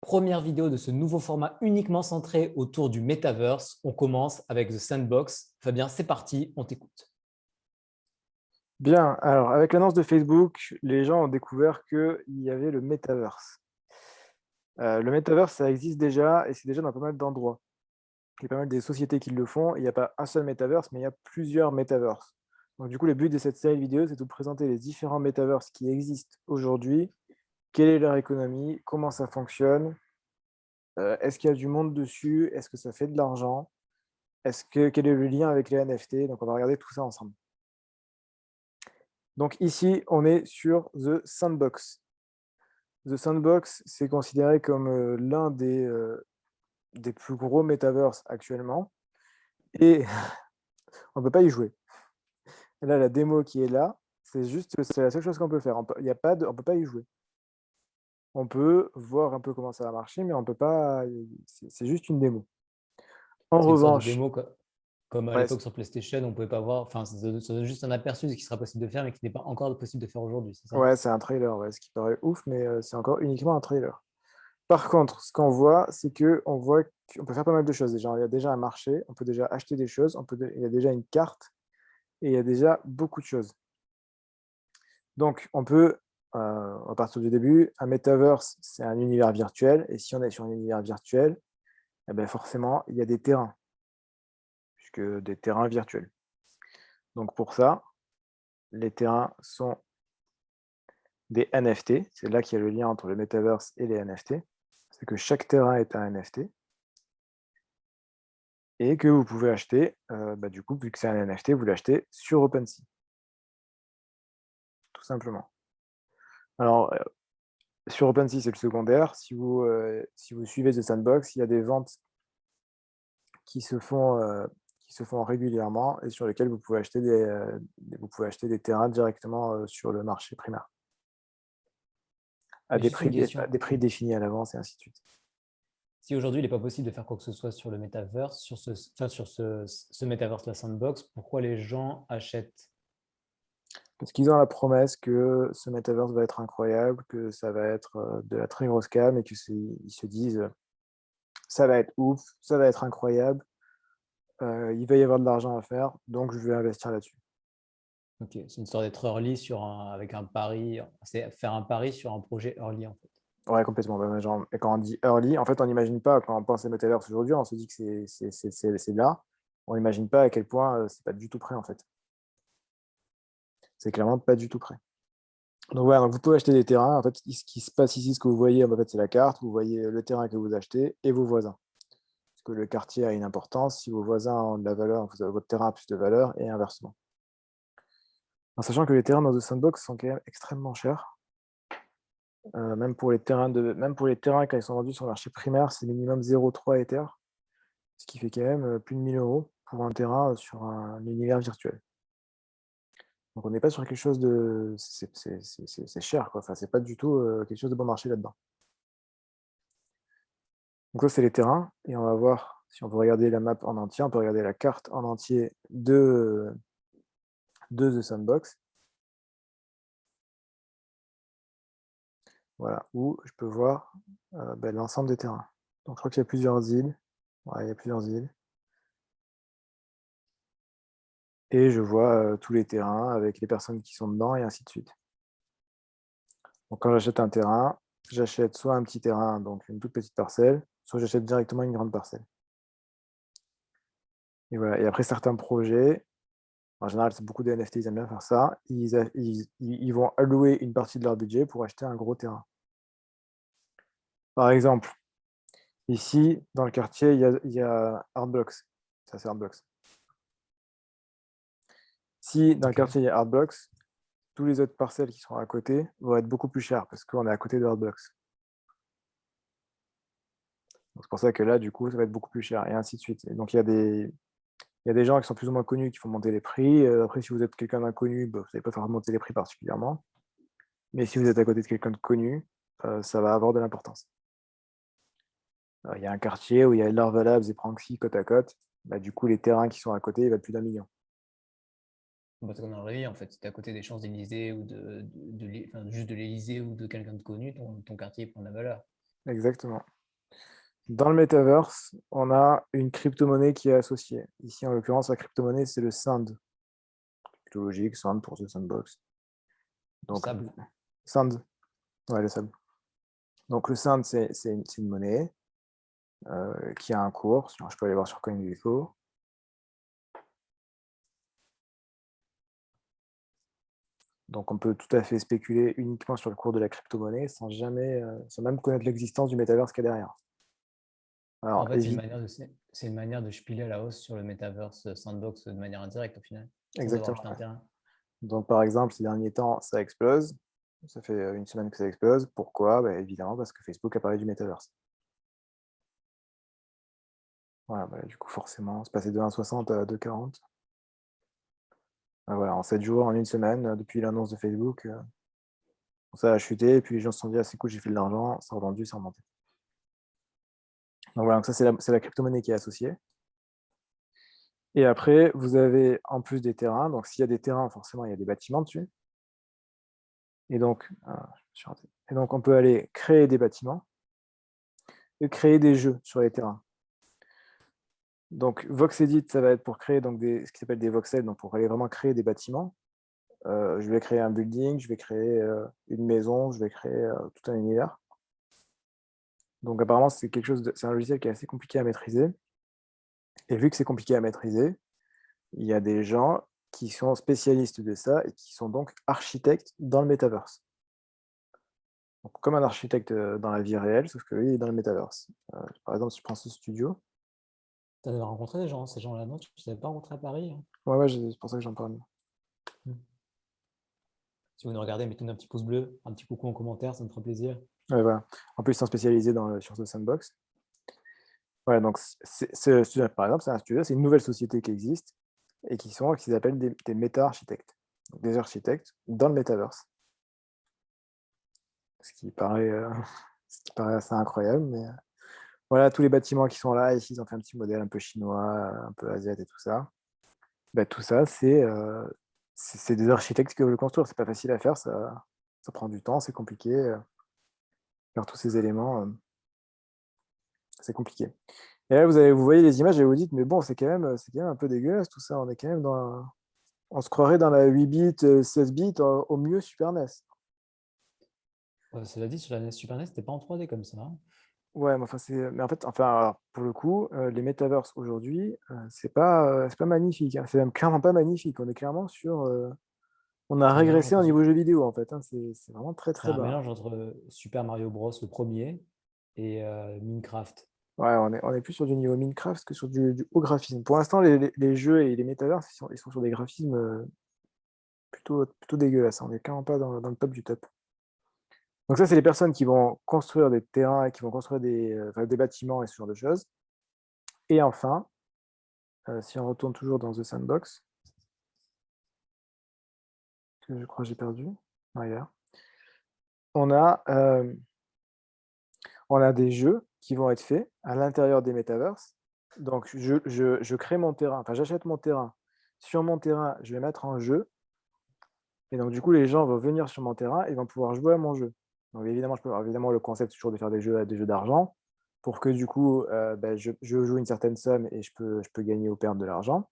Première vidéo de ce nouveau format uniquement centré autour du Metaverse. On commence avec The Sandbox. Fabien, c'est parti, on t'écoute. Bien, alors avec l'annonce de Facebook, les gens ont découvert qu'il y avait le Metaverse. Le Metaverse, ça existe déjà et c'est déjà dans pas mal d'endroits. Il y a pas mal des sociétés qui le font. Il n'y a pas un seul Metaverse, mais il y a plusieurs Metaverse. Donc du coup, le but de cette série vidéo, c'est de vous présenter les différents Metaverse qui existent aujourd'hui, quelle est leur économie, comment ça fonctionne, est-ce qu'il y a du monde dessus, est-ce que ça fait de l'argent, quel est le lien avec les NFT. Donc on va regarder tout ça ensemble. Donc ici, on est sur The Sandbox. The Sandbox, c'est considéré comme, l'un des plus gros metaverses actuellement et on peut pas y jouer. Là, la démo qui est là, c'est la seule chose qu'on peut faire. On peut pas y jouer. On peut voir un peu comment ça va marcher, mais on peut pas c'est juste une démo. En C'est une sorte de revanche, démo comme à ouais, l'époque sur PlayStation, on ne pouvait pas voir, enfin, ça donne juste un aperçu de ce qui sera possible de faire, mais qui n'est pas encore possible de faire aujourd'hui, c'est ça? ouais, c'est un trailer, ouais, ce qui paraît ouf, mais c'est encore uniquement un trailer. Par contre, ce qu'on voit, c'est qu'on voit qu'on peut faire pas mal de choses déjà. Il y a déjà un marché, on peut déjà acheter des choses, il y a déjà une carte et il y a déjà beaucoup de choses. Donc on peut, à partir du début, un metaverse, c'est un univers virtuel et si on est sur un univers virtuel, et beh, forcément, il y a des terrains, puisque des terrains virtuels. Donc pour ça, les terrains sont des NFT. C'est là qu'il y a le lien entre le metaverse et les NFT. C'est que chaque terrain est un NFT et que vous pouvez acheter, bah, du coup, vu que c'est un NFT, vous l'achetez sur OpenSea, tout simplement. Alors, sur OpenSea, c'est le secondaire. Si vous suivez The Sandbox, il y a des ventes qui se font, régulièrement et sur lesquels vous pouvez acheter des terrains directement, sur le marché primaire, Mais juste une à question. des prix définis à l'avance et ainsi de suite. Si aujourd'hui, il n'est pas possible de faire quoi que ce soit sur le Metaverse, sur ce Metaverse, la Sandbox, pourquoi les gens achètent? Parce qu'ils ont la promesse que ce metaverse va être incroyable, que ça va être, de la très grosse cam et ils se disent, «Ça va être ouf, ça va être incroyable, il va y avoir de l'argent à faire, donc je vais investir là-dessus». Ok, c'est une sorte d'être early avec un pari, c'est faire un pari sur un projet early en fait. Ouais, complètement, bah, ouais, genre et quand on dit early, en fait, on n'imagine pas quand on pense à metaverse aujourd'hui, on se dit que c'est là. On n'imagine pas à quel point, c'est pas du tout prêt, en fait. C'est clairement pas du tout prêt. Donc voilà, donc vous pouvez acheter des terrains. En fait, ce qui se passe ici, ce que vous voyez, en fait, c'est la carte. Vous voyez le terrain que vous achetez et vos voisins. Parce que le quartier a une importance. Si vos voisins ont de la valeur, votre terrain a plus de valeur et inversement. En sachant que les terrains dans The Sandbox sont quand même extrêmement chers. Même pour les terrains quand ils sont vendus sur le marché primaire, c'est minimum 0,3 Ether, ce qui fait quand même, plus de 1 000 € pour un terrain, sur un univers virtuel. Donc on n'est pas sur quelque chose de c'est cher, quoi. Enfin, c'est pas du tout, quelque chose de bon marché là-dedans. Donc ça, c'est les terrains et on va voir si on peut regarder la map en entier, on peut regarder la carte en entier de The Sandbox. Voilà, où je peux voir, bah, l'ensemble des terrains. Donc je crois qu'il y a plusieurs îles. Ouais, il y a plusieurs îles et je vois, tous les terrains avec les personnes qui sont dedans et ainsi de suite. Donc quand j'achète un terrain, j'achète soit un petit terrain, donc une toute petite parcelle, soit j'achète directement une grande parcelle et voilà et après certains projets, en général, c'est beaucoup de NFT, ils aiment bien faire ça, ils vont allouer une partie de leur budget pour acheter un gros terrain. Par exemple, ici, dans le quartier, il y a Artblocks. Ça, c'est Artblocks. Si dans le Ok. quartier, il y a Artblocks, tous les autres parcelles qui sont à côté vont être beaucoup plus chères parce qu'on est à côté de Artblocks. Donc c'est pour ça que là, du coup, ça va être beaucoup plus cher et ainsi de suite. Et donc il y a des gens qui sont plus ou moins connus qui font monter les prix. Après, si vous êtes quelqu'un d'inconnu, bah, vous allez pas faire monter les prix particulièrement. Mais si vous êtes à côté de quelqu'un de connu, ça va avoir de l'importance. Il y a un quartier où il y a Larva Labs et Pranksy côte à côte. Bah, du coup, les terrains qui sont à côté, ils valent plus d'1 million. Parce qu'on dans la vie, en fait, si t'es à côté des Champs-Élysées ou enfin, juste de l'Élysée ou de quelqu'un de connu, ton quartier prend de la valeur. Exactement. Dans le metaverse, on a une crypto-monnaie qui est associée. Ici, en l'occurrence, la crypto-monnaie, c'est le Sand. Plutôt logique, Sand pour The Sandbox. Du Donc, sable. Sand, ouais, le sable. Donc, le Sand, c'est une monnaie qui a un cours. Je peux aller voir sur CoinGecko. Donc, on peut tout à fait spéculer uniquement sur le cours de la crypto-monnaie sans même connaître l'existence du metaverse qu'il y a derrière. Alors, En fait, c'est une manière de spiler à la hausse sur le metaverse Sandbox de manière indirecte au final, sans avoir exactement. acheté un terrain. Donc, par exemple, ces derniers temps, ça explose. Ça fait une semaine que ça explose. Pourquoi? Bah, évidemment, parce que Facebook a parlé du metaverse. Voilà, bah, du coup, forcément, c'est passé de 1,60 à 2,40. Voilà, en 7 jours, en une semaine, depuis l'annonce de Facebook, ça a chuté. Et puis les gens se sont dit, ah, c'est cool, j'ai fait de l'argent, ça a revendu, ça a remonté. Donc voilà, donc ça, c'est la crypto-monnaie qui est associée. Et après, vous avez en plus des terrains. Donc, s'il y a des terrains, forcément, il y a des bâtiments dessus. Et donc, on peut aller créer des bâtiments et créer des jeux sur les terrains. Donc, VoxEdit, ça va être pour créer donc, ce qui s'appelle des voxels, donc pour aller vraiment créer des bâtiments. Je vais créer un building, je vais créer une maison, je vais créer tout un univers. Donc, apparemment, c'est un logiciel qui est assez compliqué à maîtriser. Et vu que c'est compliqué à maîtriser, il y a des gens qui sont spécialistes de ça et qui sont donc architectes dans le metaverse. Donc, comme un architecte dans la vie réelle, sauf que lui, il est dans le metaverse. Par exemple, si je prends ce studio, Tu as rencontré des gens, ces gens-là, non? Tu ne savais pas rencontrer à Paris, hein? ouais, c'est pour ça que j'en parle. Si vous nous regardez, mettez-nous un petit pouce bleu, un petit coucou en commentaire, ça me fera plaisir. Ouais, voilà. En plus, ils sont spécialisés sur The Sandbox. Voilà, donc ce studio, par exemple, c'est un studio, c'est une nouvelle société qui existe et qui s'appellent des méta-architectes. Donc, des architectes dans le metaverse. Ce qui paraît, ce qui paraît assez incroyable, mais voilà, tous les bâtiments qui sont là, ici, ils ont fait un petit modèle un peu chinois, un peu asiatique et tout ça. Bah, tout ça, c'est des architectes qui veulent le construire. C'est pas facile à faire, ça prend du temps, c'est compliqué. Faire tous ces éléments, c'est compliqué. Et là, vous voyez les images et vous dites, mais bon, c'est quand même un peu dégueulasse tout ça. On est quand même on se croirait dans la 8 bits, 16 bits, au mieux Super NES. Cela dit, sur la NES Super NES, c'était pas en 3D comme ça, hein. Ouais, mais en fait, enfin, alors, pour le coup, les metaverses aujourd'hui, c'est pas magnifique, hein. C'est même clairement pas magnifique. On est clairement on a C'est un mélange régressé au entre, niveau jeux vidéo, en fait, hein. C'est vraiment très, c'est très un bas. mélange entre Super Mario Bros, le premier, et Minecraft. Ouais, on est plus sur du niveau Minecraft que sur du haut graphisme. Pour l'instant, les jeux et les metaverses, ils sont sur des graphismes plutôt dégueulasses, hein. On est clairement pas dans le top du top. Donc ça, c'est les personnes qui vont construire des terrains et qui vont construire des bâtiments et ce genre de choses. Et enfin, si on retourne toujours dans The Sandbox, que je crois que j'ai perdu. Ah, il est là. On a, euh, on a des jeux qui vont être faits à l'intérieur des metaverses. Donc, je crée mon terrain, enfin, j'achète mon terrain. Sur mon terrain, je vais mettre en jeu. Et donc, du coup, les gens vont venir sur mon terrain et vont pouvoir jouer à mon jeu. Donc, évidemment, évidemment, le concept, c'est toujours de faire des jeux d'argent pour que, du coup, ben, je joue une certaine somme et je peux gagner ou perdre de l'argent.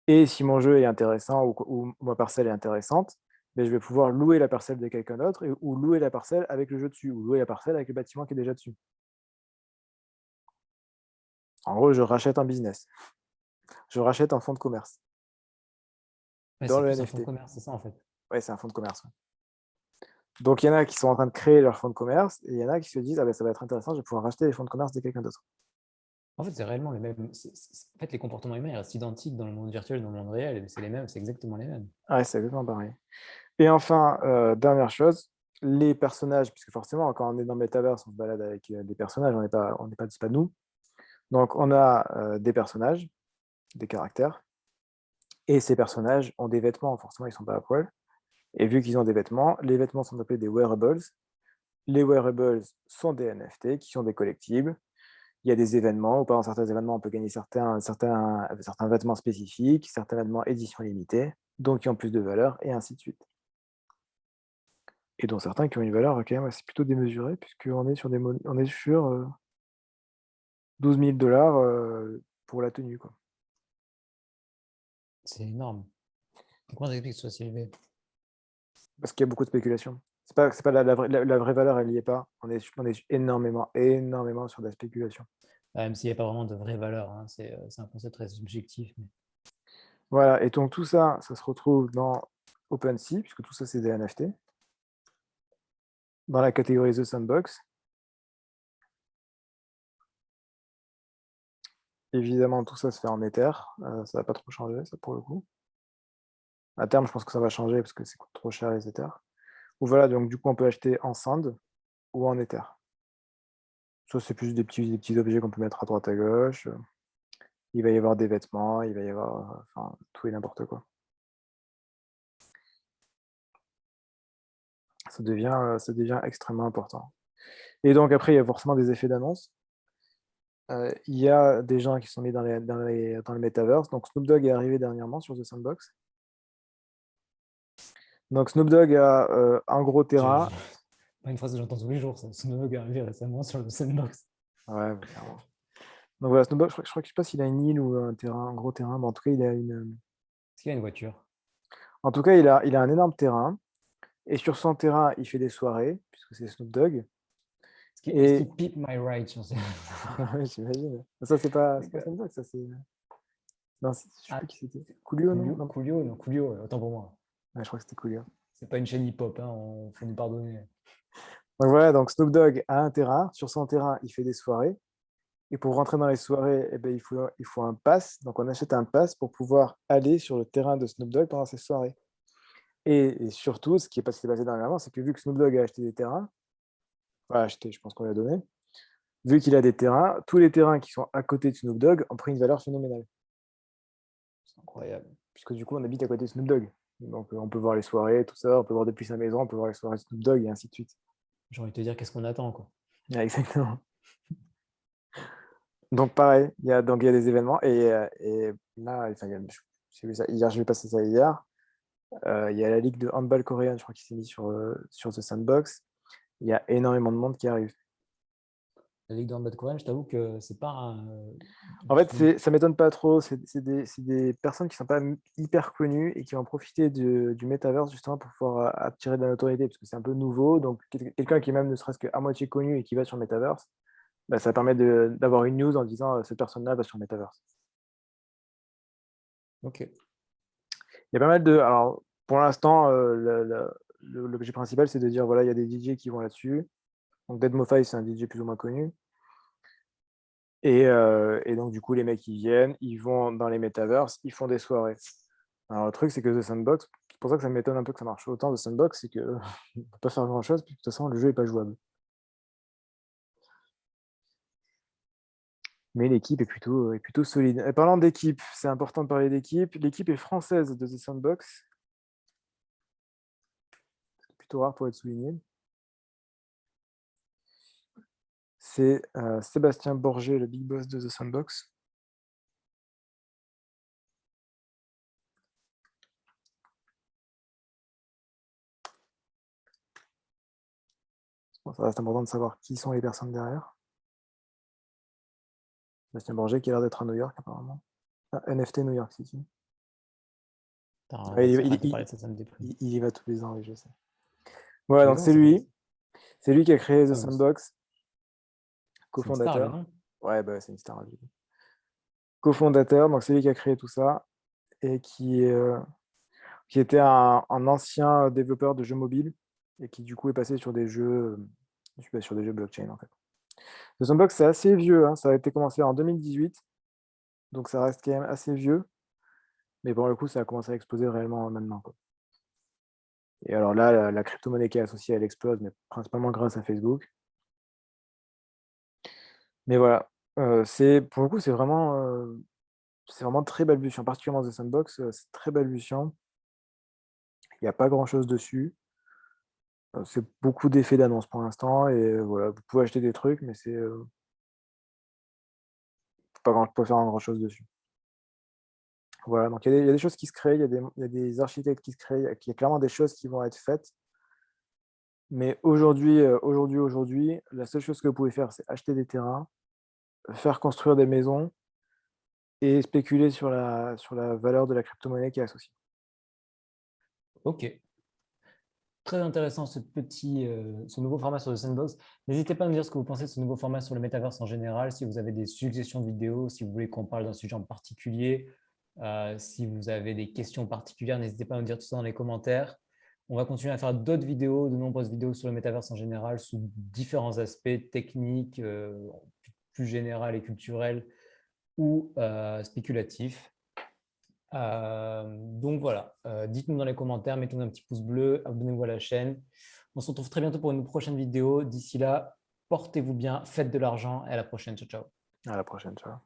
Et si mon jeu est intéressant ou ma parcelle est intéressante, ben, je vais pouvoir louer la parcelle de quelqu'un d'autre ou louer la parcelle avec le jeu dessus ou louer la parcelle avec le bâtiment qui est déjà dessus. En gros, je rachète un business. Je rachète un fonds de commerce Ouais, dans c'est le plus un fonds de NFT. commerce, c'est ça en fait. Ouais, c'est un fonds de commerce. Ouais. Donc, il y en a qui sont en train de créer leur fonds de commerce et il y en a qui se disent, ah ben, ça va être intéressant, je vais pouvoir racheter les fonds de commerce de quelqu'un d'autre. En fait, c'est réellement les mêmes. En fait, les comportements humains ils restent identiques dans le monde virtuel et dans le monde réel. C'est les mêmes, c'est exactement les mêmes. Ouais, c'est exactement pareil. Et enfin, dernière chose, les personnages, puisque forcément, quand on est dans le Metaverse, on se balade avec des personnages, c'est pas nous. Donc, on a des personnages, des caractères, et ces personnages ont des vêtements, forcément, ils sont pas à poil. Et vu qu'ils ont des vêtements, les vêtements sont appelés des wearables. Les wearables sont des NFT, qui sont des collectibles. Il y a des événements, ou pendant certains événements, on peut gagner certains vêtements spécifiques, certains vêtements édition limitée, donc qui ont plus de valeur, et ainsi de suite. et dont certains qui ont une valeur quand même assez plutôt démesurée, puisqu'on est sur on est sur 12 000 pour la tenue, quoi. C'est énorme. Comment ça explique que ce soit si élevé? Parce qu'il y a beaucoup de spéculation. C'est pas la vraie valeur, elle n'y est pas. On est énormément, énormément sur de la spéculation. Même s'il n'y a pas vraiment de vraie valeur, hein, c'est un concept très subjectif. Voilà, et donc tout ça, ça se retrouve dans OpenSea, puisque tout ça, c'est des NFT, dans la catégorie The Sandbox. Évidemment, tout ça se fait en Ether. Ça va pas trop changer, ça, pour le coup. À terme, je pense que ça va changer parce que ça coûte trop cher les Ethers. Ou voilà, donc du coup, on peut acheter en Sand ou en Ether. Ça, c'est plus des petits objets qu'on peut mettre à droite, à gauche. Il va y avoir des vêtements, il va y avoir enfin, tout et n'importe quoi. Ça devient extrêmement important. Et donc après, il y a forcément des effets d'annonce. Il y a des gens qui sont mis dans le metaverse. Donc Snoop Dogg est arrivé dernièrement sur The Sandbox. Donc Snoop Dogg a un gros terrain. Pas une phrase que j'entends tous les jours, ça. Snoop Dogg est arrivé récemment sur le Sandbox. Ouais, clairement. Donc voilà, Snoop Dogg, je crois que je sais pas s'il a une île ou un gros terrain, mais en tout cas, il a Est-ce qu'il a une voiture? en tout cas, il a un énorme terrain. Et sur son terrain, il fait des soirées, puisque c'est Snoop Dogg. Est-ce Et qu'il pipe my ride sur ces... ouais, j'imagine. Ça, c'est pas Snoop Dogg, ça c'est. Non, je sais Ah, plus qui c'était. Coolio, non? Non. Coolio, non, Coolio, autant pour moi. Ouais, je crois que c'était Coolio. C'est pas une chaîne hip-hop, hein, on faut nous pardonner. Donc voilà, donc Snoop Dogg a un terrain. Sur son terrain, il fait des soirées. Et pour rentrer dans les soirées, eh ben, il faut un pass. Donc on achète un pass pour pouvoir aller sur le terrain de Snoop Dogg pendant ces soirées. Et surtout, ce qui s'est passé dernièrement, c'est que vu que Snoop Dogg a acheté des terrains, enfin acheté, je pense qu'on lui a donné, vu qu'il a des terrains, tous les terrains qui sont à côté de Snoop Dogg ont pris une valeur phénoménale. C'est incroyable. Puisque du coup, on habite à côté de Snoop Dogg. Donc on peut voir les soirées, tout ça, on peut voir depuis sa maison, on peut voir les soirées de Snoop Dogg et ainsi de suite. J'ai envie de te dire, qu'est-ce qu'on attend, quoi. Ouais, exactement. Donc pareil, il y a des événements et là, enfin, j'ai vu ça hier, je vais passer ça hier. Il y a la ligue de handball coréenne, je crois, qui s'est mise sur The Sandbox. Il y a énormément de monde qui arrive. La Ligue de handball coréenne, je t'avoue que c'est pas En fait, ça m'étonne pas trop. C'est des personnes qui sont pas hyper connues et qui vont profiter du metaverse justement pour pouvoir attirer de la notoriété parce que c'est un peu nouveau. Donc, quelqu'un qui est même ne serait-ce qu'à moitié connu et qui va sur le metaverse, bah, ça permet d'avoir une news en disant cette personne-là va sur le metaverse. Ok. Il y a pas mal de. Alors, pour l'instant, l'objet principal, c'est de dire voilà, il y a des DJ qui vont là-dessus. Donc, deadmau5, c'est un DJ plus ou moins connu. Et donc, du coup, les mecs, ils viennent, ils vont dans les metaverses, ils font des soirées. Alors, le truc, c'est que The Sandbox, c'est pour ça que ça m'étonne un peu que ça marche autant, The Sandbox, c'est qu'on ne peut pas faire grand-chose, puis de toute façon, le jeu n'est pas jouable. Mais l'équipe est plutôt solide. Et parlant d'équipe, c'est important de parler d'équipe. L'équipe est française de The Sandbox. C'est plutôt rare pour être souligné. C'est Sébastien Borgé, le big boss de The Sandbox. Bon, ça reste important de savoir qui sont les personnes derrière. Sébastien Borgé qui a l'air d'être à New York apparemment. Ah, NFT New York City. Ouais, Arrête de parler de ça, ça me déprime. il y va tous les ans, oui, je sais. Tous Voilà, les donc ans, c'est quoi? C'est lui qui a créé The Ah, Sandbox, c'est une star, lui, cofondateur. non? Ouais, bah, c'est une star. Lui. Cofondateur, donc c'est lui qui a créé tout ça et qui était un ancien développeur de jeux mobiles et qui du coup est passé sur des jeux, sur des jeux blockchain en fait. The Sandbox, c'est assez vieux, hein, ça a été commencé en 2018, donc ça reste quand même assez vieux, mais pour le coup, ça a commencé à exploser réellement maintenant, quoi. Et alors là, la crypto-monnaie qui est associée, elle explose, mais principalement grâce à Facebook. Mais voilà, pour le coup, c'est vraiment très balbutiant, particulièrement The Sandbox, c'est très balbutiant. Il n'y a pas grand-chose dessus. C'est beaucoup d'effets d'annonce pour l'instant et voilà, vous pouvez acheter des trucs, mais c'est pas faire grand-chose dessus. Voilà, donc il y a des choses qui se créent, il y a des architectes qui se créent, il y a clairement des choses qui vont être faites. Mais aujourd'hui, la seule chose que vous pouvez faire, c'est acheter des terrains, faire construire des maisons et spéculer sur la valeur de la crypto-monnaie qui est associée. Ok. Très intéressant ce nouveau format sur le Sandbox. N'hésitez pas à me dire ce que vous pensez de ce nouveau format sur le Metaverse en général, si vous avez des suggestions de vidéos, si vous voulez qu'on parle d'un sujet en particulier, si vous avez des questions particulières, n'hésitez pas à me dire tout ça dans les commentaires. On va continuer à faire d'autres vidéos, de nombreuses vidéos sur le Metaverse en général, sous différents aspects techniques, plus général et culturels ou spéculatifs. Donc voilà, dites-nous dans les commentaires, mettez-nous un petit pouce bleu, abonnez-vous à la chaîne. On se retrouve très bientôt pour une prochaine vidéo. D'ici là, portez-vous bien, faites de l'argent et à la prochaine. Ciao, ciao. À la prochaine, ciao.